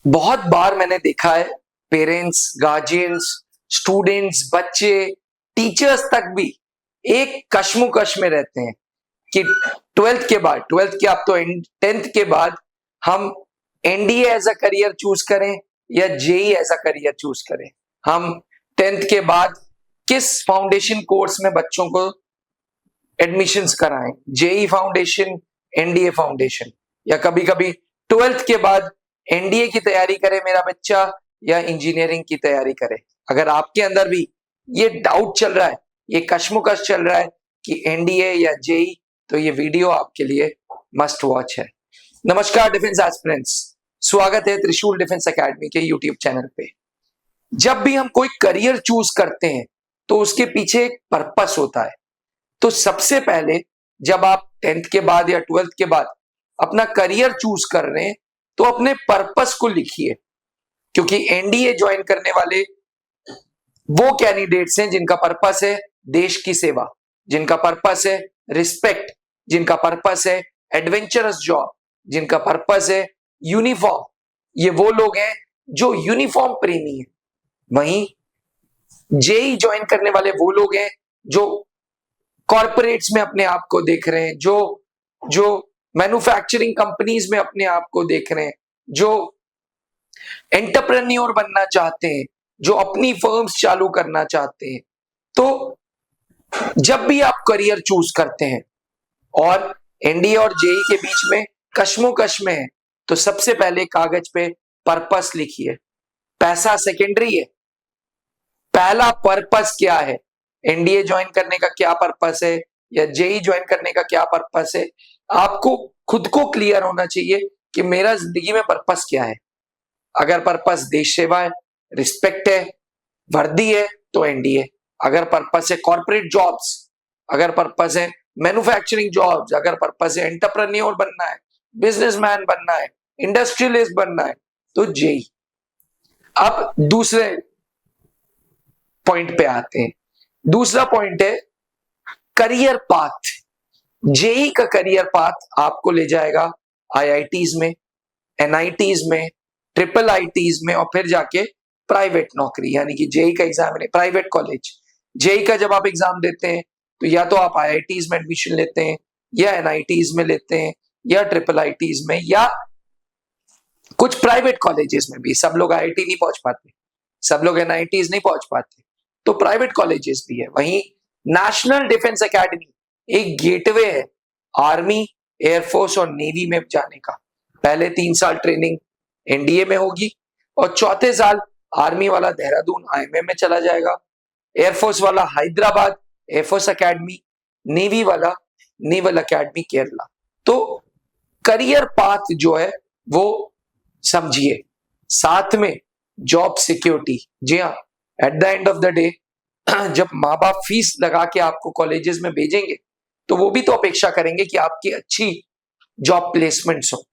बहुत बार मैंने देखा है पेरेंट्स, गार्जियंस, स्टूडेंट्स, बच्चे, टीचर्स तक भी एक कश्मोकश में रहते हैं कि ट्वेल्थ के आप तो 10th के बाद हम NDA as a career choose करें या JEE as a career choose करें। हम 10th के बाद किस फाउंडेशन कोर्स में बच्चों को एडमिशंस कराएं, जेई फाउंडेशन, एनडीए फाउंडेशन, या कभी कभी 12th के बाद एनडीए की तैयारी करे मेरा बच्चा या इंजीनियरिंग की तैयारी करे। अगर आपके अंदर भी ये डाउट चल रहा है, ये कश्मकश चल रहा है कि एनडीए या जेई, तो ये वीडियो आपके लिए मस्ट वॉच है। नमस्कार डिफेंस एस्पिरेंट्स, स्वागत है त्रिशूल डिफेंस एकेडमी के यूट्यूब चैनल पे। जब भी हम कोई करियर चूज करते हैं तो उसके पीछे एक पर्पस होता है। तो सबसे पहले जब आप 10th के बाद या 12th के बाद अपना करियर चूज कर रहे हैं तो अपने पर्पस को लिखिए, क्योंकि एनडीए ज्वाइन करने वाले वो कैंडिडेट्स हैं जिनका पर्पस है देश की सेवा, जिनका पर्पस है रिस्पेक्ट, जिनका पर्पस है एडवेंचरस जॉब, जिनका पर्पस है यूनिफॉर्म। ये वो लोग हैं जो यूनिफॉर्म प्रेमी हैं। वहीं जेई ज्वाइन करने वाले वो लोग हैं जो कॉर्पोरेट्स में अपने आप को देख रहे हैं, जो जो मैन्युफैक्चरिंग कंपनीज में अपने आप को देख रहे हैं, जो एंटरप्रेन्योर बनना चाहते हैं, जो अपनी फर्म्स चालू करना चाहते हैं। तो जब भी आप करियर चूज करते हैं और एनडीए और जेई के बीच में कश्मोकश में है, तो सबसे पहले कागज पे पर्पस लिखिए। पैसा सेकेंडरी है, पहला पर्पस क्या है। एनडीए ज्वाइन करने का क्या पर्पस है या जेई ज्वाइन करने का क्या पर्पस है, आपको खुद को क्लियर होना चाहिए कि मेरा जिंदगी में पर्पस क्या है। अगर पर्पस देश सेवा है, रिस्पेक्ट है, वर्दी है, तो एनडीए। अगर पर्पस है कॉर्पोरेट जॉब्स, अगर पर्पस है मैन्युफैक्चरिंग जॉब्स, अगर पर्पस है एंटरप्रेन्योर बनना है, बिजनेसमैन बनना है, इंडस्ट्रियलिस्ट बनना है, तो जेई। अब दूसरे पॉइंट पे आते हैं। दूसरा पॉइंट है करियर पाथ। जेई का करियर पाथ आपको ले जाएगा आईआईटीज में, एनआईटीज में, ट्रिपल आईटीज में, और फिर जाके प्राइवेट नौकरी, यानी कि जेई का एग्जाम है प्राइवेट कॉलेज। जेई का जब आप एग्जाम देते हैं तो या तो आप आईआईटीज में एडमिशन लेते हैं, या एनआईटीज में लेते हैं, या ट्रिपल आईटीज में, या कुछ प्राइवेट कॉलेजेस में भी। सब लोग आईआईटी नहीं पहुंच पाते, सब लोग एनआईटीज नहीं पहुंच पाते, तो प्राइवेट कॉलेजेस भी है। वहीं नेशनल डिफेंस एकेडमी एक गेटवे है आर्मी, एयरफोर्स और नेवी में जाने का। पहले 3 साल ट्रेनिंग एनडीए में होगी और चौथे साल आर्मी वाला देहरादून आईएमए में चला जाएगा, एयरफोर्स वाला हैदराबाद एयरफोर्स एकेडमी, नेवी वाला नेवल एकेडमी केरला। तो करियर पाथ जो है वो समझिए। साथ में जॉब सिक्योरिटी। जी हाँ, at the end of the day जब माँ बाप फीस लगा के आपको कॉलेजेस में भेजेंगे तो वो भी तो अपेक्षा करेंगे कि आपकी अच्छी जॉब प्लेसमेंट्स हो।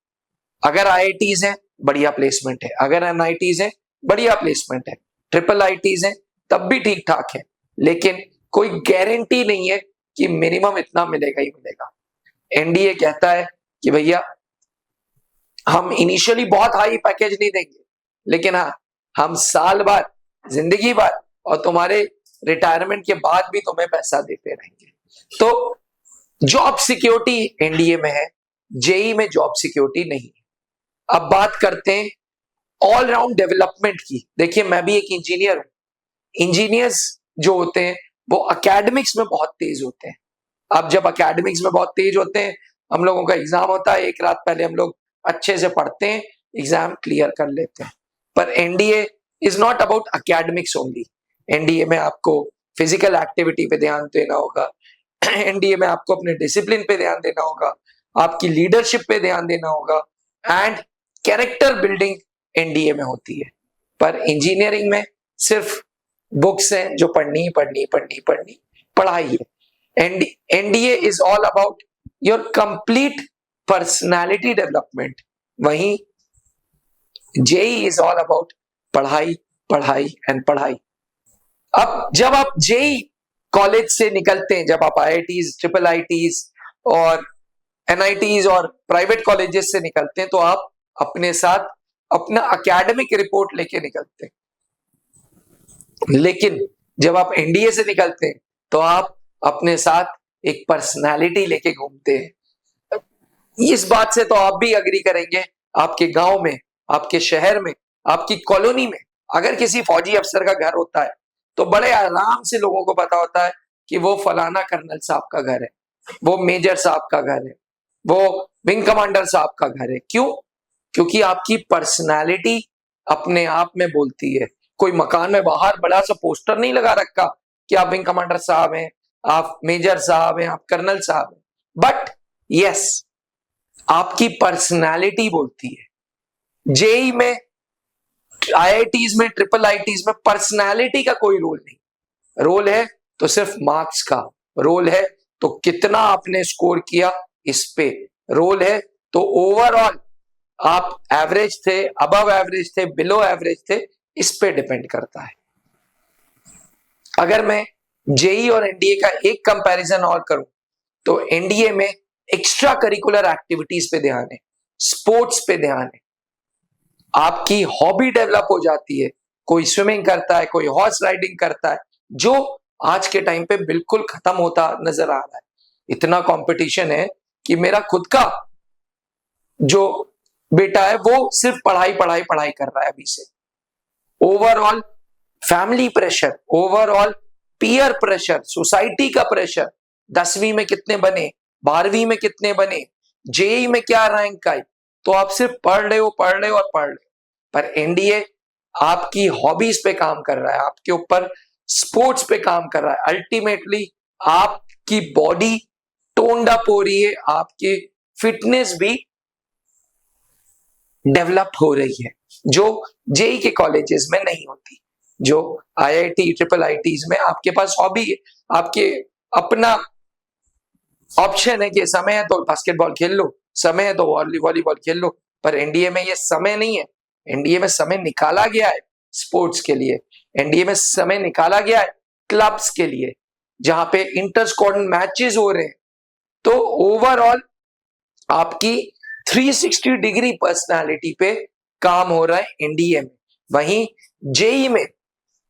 अगर आईआईटीज हैं बढ़िया प्लेसमेंट है, अगर एनआईटीज हैं बढ़िया प्लेसमेंट है, ट्रिपल आईटीज हैं तब भी ठीक ठाक है, लेकिन कोई गारंटी नहीं है कि मिनिमम इतना मिलेगा ही मिलेगा। एनडीए कहता है कि भैया हम इनिशियली बहुत हाई पैकेज नहीं देंगे, लेकिन हाँ हम साल बाद, जिंदगी भर और तुम्हारे रिटायरमेंट के बाद भी तुम्हें पैसा देते रहेंगे। तो जॉब सिक्योरिटी एनडीए में है, जेई में जॉब सिक्योरिटी नहीं है। अब बात करते हैं ऑल राउंड डेवलपमेंट की। देखिए मैं भी एक इंजीनियर हूं। इंजीनियर्स जो होते हैं वो एकेडमिक्स में बहुत तेज होते हैं। अब जब एकेडमिक्स में बहुत तेज होते हैं, हम लोगों का एग्जाम होता है, एक रात पहले हम लोग अच्छे से पढ़ते हैं, एग्जाम क्लियर कर लेते हैं। पर NDA is not about academics only. NDA में आपको फिजिकल एक्टिविटी पे ध्यान देना होगा, एनडीए में आपको अपने डिसिप्लिन पे ध्यान देना होगा, आपकी लीडरशिप पे ध्यान देना होगा, एंड कैरेक्टर बिल्डिंग एनडीए में होती है। पर इंजीनियरिंग में सिर्फ बुक्स हैं जो पढ़नी पढ़नी पढ़नी पढ़नी पढ़ाई है। NDA is all about your complete personality development. वहीं जेई इज ऑल अबाउट पढ़ाई पढ़ाई एंड पढ़ाई। अब जब आप जेई कॉलेज से निकलते हैं, जब आप आईआईटीज, ट्रिपल आईटीज और एनआईटीज और प्राइवेट कॉलेजेस से निकलते हैं, तो आप अपने साथ अपना एकेडमिक रिपोर्ट लेके निकलते हैं, लेकिन जब आप एनडीए से निकलते हैं तो आप अपने साथ एक पर्सनालिटी लेके घूमते हैं। इस बात से तो आप भी अग्री करेंगे, आपके गांव में, आपके शहर में, आपकी कॉलोनी में अगर किसी फौजी अफसर का घर होता है तो बड़े आराम से लोगों को पता होता है कि वो फलाना कर्नल साहब का घर है, वो मेजर साहब का घर है, वो विंग कमांडर साहब का घर है। क्यों? क्योंकि आपकी पर्सनालिटी अपने आप में बोलती है। कोई मकान में बाहर बड़ा सा पोस्टर नहीं लगा रखा कि आप विंग कमांडर साहब हैं, आप मेजर साहब हैं, आप कर्नल साहब हैं, बट यस, आपकी पर्सनालिटी बोलती है। जेई में, आईआईटीज में, ट्रिपल आईटीज में पर्सनालिटी का कोई रोल नहीं। रोल है तो सिर्फ मार्क्स का, रोल है तो कितना आपने स्कोर किया इस पे, रोल है तो ओवरऑल आप एवरेज थे, अबव एवरेज थे, बिलो एवरेज थे, इस पे डिपेंड करता है। अगर मैं जेई और एनडीए का एक कंपैरिजन और करूं तो एनडीए में एक्स्ट्रा करिकुलर एक्टिविटीज पे ध्यान है, स्पोर्ट्स पे ध्यान है, आपकी हॉबी डेवलप हो जाती है। कोई स्विमिंग करता है, कोई हॉर्स राइडिंग करता है, जो आज के टाइम पे बिल्कुल खत्म होता नजर आ रहा है। इतना कंपटीशन है कि मेरा खुद का जो बेटा है वो सिर्फ पढ़ाई पढ़ाई पढ़ाई कर रहा है अभी से। Overall family pressure, overall peer pressure, society का प्रेशर, 10वीं में कितने बने, 12वीं में कितने बने, जेई में क्या रैंक आई, तो आप सिर्फ पढ़ रहे हो, पढ़ रहे हो और पढ़ रहे हो। पर एनडीए आपकी हॉबीज पे काम कर रहा है, आपके ऊपर स्पोर्ट्स पे काम कर रहा है। अल्टीमेटली आपकी बॉडी टोन्ड अप हो रही है, आपकी फिटनेस भी डेवलप हो रही है, जो जेई के कॉलेजेस में नहीं होती। जो आईआईटी, ट्रिपल आईटीज में आपके पास हॉबी है, आपके अपना ऑप्शन है कि समय है तो बास्केटबॉल खेल लो, समय है तो वॉलीबॉल खेल लो, पर एनडीए में ये समय नहीं है। एनडीए में समय निकाला गया है स्पोर्ट्स के लिए, एनडीए में समय निकाला गया है क्लब्स के लिए, जहां पे इंटर स्क्वाड मैचेस हो रहे हैं। तो ओवरऑल आपकी 360 डिग्री पर्सनालिटी पे काम हो रहा है एनडीए में। वहीं जेई में,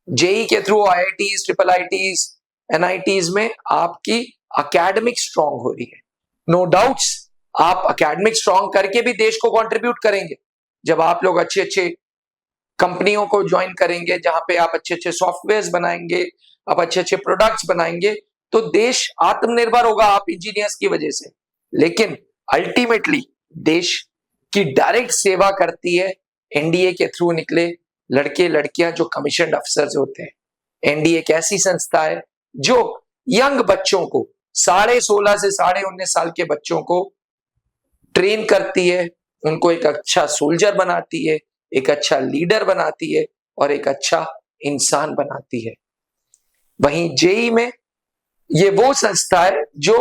जेई के through IITs, triple ITs, NITs में आपकी एकेडमिक स्ट्रांग हो रही है। नो डाउट्स, आप एकेडमिक स्ट्रांग करके भी देश को कंट्रीब्यूट करेंगे। जब आप लोग अच्छे अच्छे कंपनियों को ज्वाइन करेंगे, जहां पे आप अच्छे अच्छे सॉफ्टवेयर बनाएंगे, आप अच्छे अच्छे प्रोडक्ट्स बनाएंगे, तो देश आत्मनिर्भर होगा आप इंजीनियर्स की वजह से। लेकिन अल्टीमेटली देश की डायरेक्ट सेवा करती है एनडीए के थ्रू निकले लड़के लड़कियां जो कमीशन अफसर्स होते हैं। एनडीए एक ऐसी संस्था है जो यंग बच्चों को, 16.5 से 19.5 साल के बच्चों को ट्रेन करती है, उनको एक अच्छा सोल्जर बनाती है, एक अच्छा लीडर बनाती है और एक अच्छा इंसान बनाती है। वहीं जेई में ये वो संस्था है जो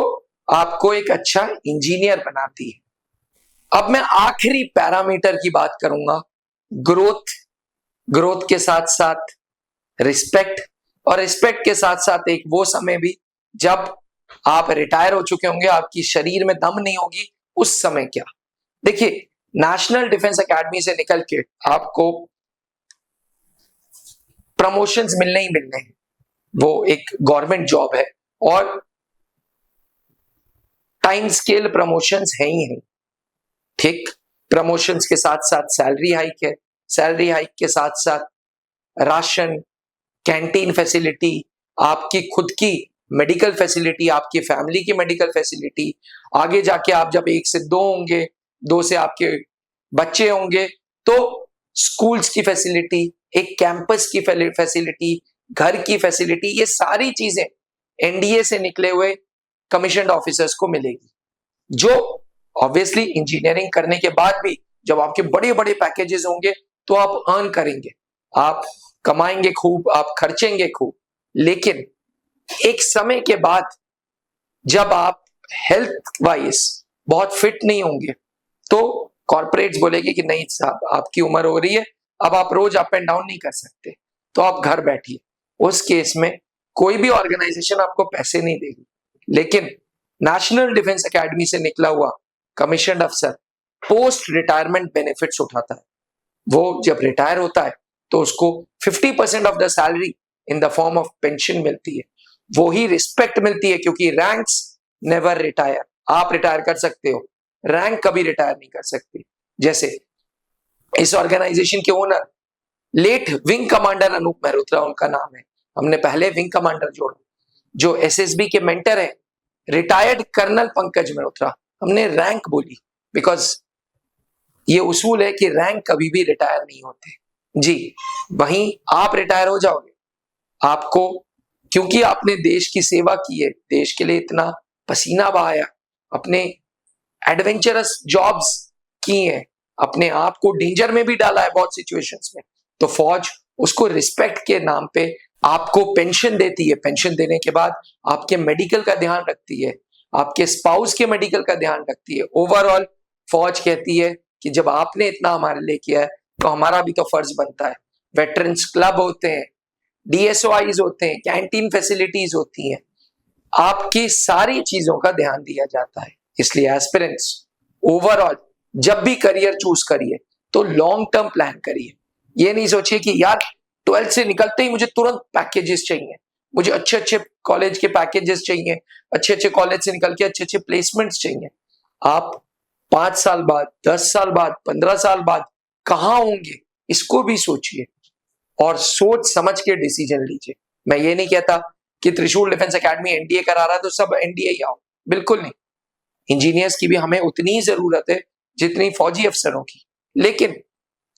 आपको एक अच्छा इंजीनियर बनाती है। अब मैं आखिरी पैरामीटर की बात करूंगा, ग्रोथ। ग्रोथ के साथ साथ रिस्पेक्ट, और रिस्पेक्ट के साथ साथ एक वो समय भी जब आप रिटायर हो चुके होंगे, आपकी शरीर में दम नहीं होगी, उस समय क्या। देखिए, नेशनल डिफेंस एकेडमी से निकल के आपको प्रमोशंस मिलने ही मिलने हैं, वो एक गवर्नमेंट जॉब है और टाइम स्केल प्रमोशंस है ही है। ठीक, प्रमोशंस के साथ साथ सैलरी हाइक है, सैलरी हाइक के साथ साथ राशन, कैंटीन फैसिलिटी, आपकी खुद की मेडिकल फैसिलिटी, आपकी फैमिली की मेडिकल फैसिलिटी, आगे जाके आप जब 1 से 2 होंगे, 2 से आपके बच्चे होंगे, तो स्कूल्स की फैसिलिटी, एक कैंपस की फैसिलिटी, घर की फैसिलिटी, ये सारी चीजें एनडीए से निकले हुए कमीशन्ड ऑफिसर्स को मिलेगी, जो ऑब्वियसली इंजीनियरिंग करने के बाद भी जब आपके बड़े बड़े पैकेजेस होंगे तो आप अर्न करेंगे, आप कमाएंगे खूब, आप खर्चेंगे खूब। लेकिन एक समय के बाद जब आप हेल्थ वाइज बहुत फिट नहीं होंगे तो कॉर्पोरेट्स बोलेगी कि नहीं साहब, आपकी उम्र हो रही है, अब आप रोज अप एंड डाउन नहीं कर सकते, तो आप घर बैठिए। उस केस में कोई भी ऑर्गेनाइजेशन आपको पैसे नहीं देगी। लेकिन नेशनल डिफेंस एकेडमी से निकला हुआ कमीशन्ड अफसर पोस्ट रिटायरमेंट बेनिफिट्स उठाता है। वो जब रिटायर होता है तो उसको 50% of the salary in the form of pension मिलती है। वो ही रिस्पेक्ट मिलती है, क्योंकि रैंक्स नेवर रिटायर। आप रिटायर कर सकते हो, रैंक कभी रिटायर नहीं कर सकती। जैसे इस ऑर्गेनाइजेशन के owner late wing commander Anoop Mehrotra उनका नाम है, हमने पहले विंग कमांडर जोड़ा। जो एसएसबी के मेंटर है रिटायर्ड कर्नल पंकज मेहरोत्रा, हमने रैंक बोली बिकॉज ये उसूल है कि रैंक कभी भी रिटायर नहीं होते जी। वहीं आप रिटायर हो जाओगे, आपको क्योंकि आपने देश की सेवा की है, देश के लिए इतना पसीना बहाया, अपने एडवेंचरस जॉब्स की हैं, अपने आप को डेंजर में भी डाला है बहुत सिचुएशंस में, तो फौज उसको रिस्पेक्ट के नाम पे आपको पेंशन देती है। पेंशन देने के बाद आपके मेडिकल का ध्यान रखती है, आपके स्पाउस के मेडिकल का ध्यान रखती है। ओवरऑल फौज कहती है कि जब आपने इतना हमारे लिए किया है तो हमारा भी तो फर्ज बनता है। वेटरन्स क्लब होते हैं, डीएसओआईज होते हैं, कैंटीन फैसिलिटीज होती हैं, आपकी सारी चीजों का ध्यान दिया जाता है। इसलिए एस्पिरेंट्स ओवरऑल जब भी करियर चूज करिए तो लॉन्ग टर्म प्लान करिए। ये नहीं सोचिए कि यार 12th से निकलते ही मुझे तुरंत पैकेजेस चाहिए, मुझे अच्छे अच्छे कॉलेज के पैकेजेस चाहिए, अच्छे अच्छे कॉलेज से निकल के अच्छे अच्छे प्लेसमेंट्स चाहिए। आप 5 साल बाद, 10 साल बाद, 15 साल बाद कहाँ होंगे इसको भी सोचिए और सोच समझ के डिसीजन लीजिए। मैं ये नहीं कहता कि त्रिशूल डिफेंस एकेडमी एनडीए करा रहा है तो सब एनडीए ही आओ, बिल्कुल नहीं। इंजीनियर्स की भी हमें उतनी जरूरत है जितनी फौजी अफसरों की, लेकिन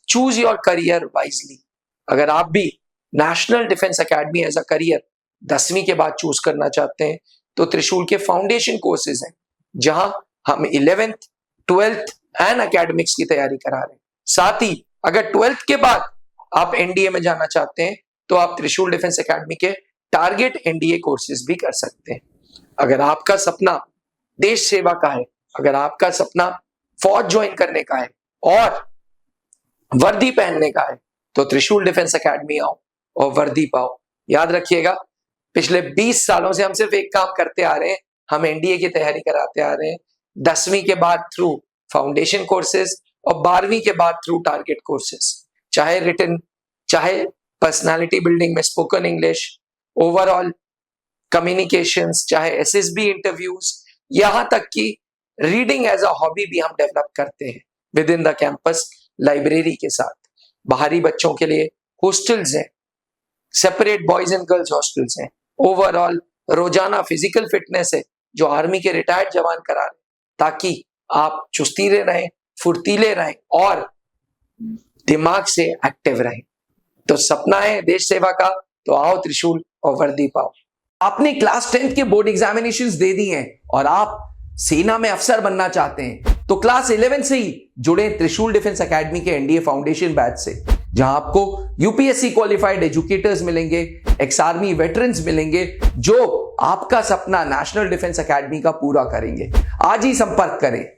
चूज योर करियर वाइजली। अगर आप भी national defence academy as a career 10वीं के बाद चूज करना चाहते हैं तो त्रिशूल के फाउंडेशन कोर्सेज हैं जहां हम 11th, 12th एंड एकेडमिक्स की तैयारी करा रहे हैं। साथ ही अगर 12th के बाद आप एनडीए में जाना चाहते हैं तो आप त्रिशूल डिफेंस एकेडमी के टारगेट एनडीए कोर्सेज भी कर सकते हैं। अगर आपका सपना देश सेवा का है, अगर आपका सपना फौज ज्वाइन करने का है और वर्दी पहनने का है तो त्रिशूल डिफेंस एकेडमी आओ और वर्दी पाओ। याद रखिएगा, पिछले 20 सालों से हम सिर्फ एक काम करते आ रहे हैं, हम एनडीए की तैयारी कराते आ रहे हैं। 10वीं के बाद थ्रू फाउंडेशन कोर्सेज और 12वीं के बाद थ्रू टारगेट कोर्सेज, चाहे रिटन, चाहे पर्सनालिटी बिल्डिंग में स्पोकन इंग्लिश, ओवरऑल कम्युनिकेशंस, चाहे एसएसबी इंटरव्यूज, यहां तक कि रीडिंग एज अ हॉबी भी हम डेवलप करते हैं with in the campus library के साथ। बाहरी बच्चों के लिए हॉस्टल्स हैं, separate boys and girls hostels हैं। ओवरऑल रोजाना फिजिकल फिटनेस है जो आर्मी के रिटायर्ड जवान करा रहे हैं, ताकि आप चुस्तीले रहें, फुर्तीले रहें और दिमाग से एक्टिव रहें। तो सपना है देश सेवा का, तो आओ त्रिशूल और वर्दी पाओ। आपने क्लास 10th के बोर्ड एग्जामिनेशंस दे दी हैं और आप सेना में अफसर बनना चाहते हैं तो क्लास 11 से ही जुड़े त्रिशूल डिफेंस एकेडमी के एनडीए फाउंडेशन बैच से, जहां आपको यूपीएससी क्वालिफाइड एजुकेटर्स मिलेंगे, एक्स आर्मी वेटरन्स मिलेंगे जो आपका सपना नेशनल डिफेंस एकेडमी का पूरा करेंगे। आज ही संपर्क करें